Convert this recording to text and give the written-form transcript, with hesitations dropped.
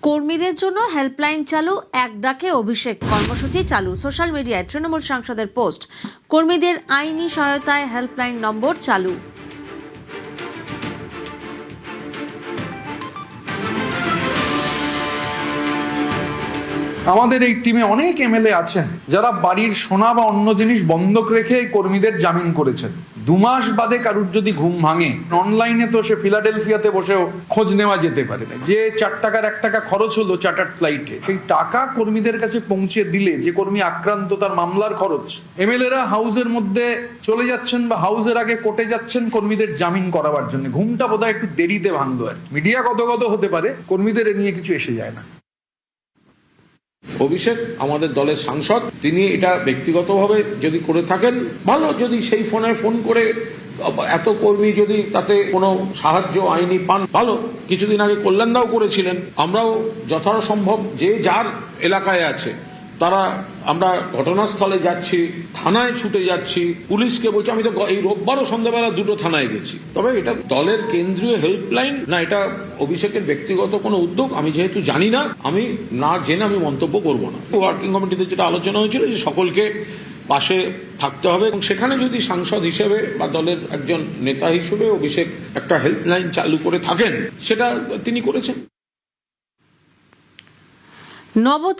কর্মীদের জন্য হেল্পলাইন চালু, এক ডাকে অভিষেক কর্মসূচি চালু। সোশ্যাল মিডিয়ায় তৃণমূল সাংসদের পোস্ট, কর্মীদের আইনি সহায়তায় হেল্পলাইন নম্বর চালু। আমাদের এই টিমে অনেক এমএলএ আছেন যারা বাড়ির সোনা বা অন্য জিনিস বন্ধক রেখে কর্মীদের জামিন করেছেন। 2 মাস বাদে কারুর যদি ঘুম ভাঙে, অনলাইনে তো সে ফিলাডেলফিয়াতে বসেও খোঁজ নেওয়া যেতে পারে না। যে 4 টাকার 1 টাকা খরচ হলো চার্টার্ড ফ্লাইটে, সেই টাকা কর্মীদের কাছে পৌঁছে দিলে যে কর্মী আক্রান্ত তার মামলার খরচ, এমএলএরা হাউসের মধ্যে চলে যাচ্ছেন বা হাউসের আগে কোর্টে যাচ্ছেন কর্মীদের জামিন করাবার জন্য। ঘুমটা বোধহয় একটু দেরিতে ভাঙলো আর। মিডিয়া গদগদ হতে পারে, কর্মীদের এ নিয়ে কিছু এসে যায় না। অভিষেক আমাদের দলের সাংসদ, তিনি এটা ব্যক্তিগতভাবে যদি করে থাকেন ভালো, যদি সেই ফোন করে এত কর্মী যদি তাতে কোনো সাহায্য আইনি পান ভালো। কিছুদিন আগে কল্যাণদাও করেছিলেন। আমরাও যথাসম্ভব যে যার এলাকায় আছে তারা, আমরা ঘটনাস্থলে যাচ্ছি, থানায় ছুটে যাচ্ছি, পুলিশকে বলছি। আমি তো এই রোববারও সন্ধ্যাবেলা 2টো থানায় গেছি। তবে এটা দলের কেন্দ্রীয় হেল্পলাইন না, এটা অভিষেকের ব্যক্তিগত কোনো উদ্যোগ। আমি যেহেতু জানি না, আমি না জেনে আমি মন্তব্য করব না। ওয়ার্কিং কমিটিতে যেটা আলোচনা হয়েছিল যে সকলকে পাশে থাকতে হবে, এবং সেখানে যদি সাংসদ হিসেবে বা দলের একজন নেতা হিসেবে অভিষেক একটা হেল্পলাইন চালু করে থাকেন, সেটা তিনি করেছেন।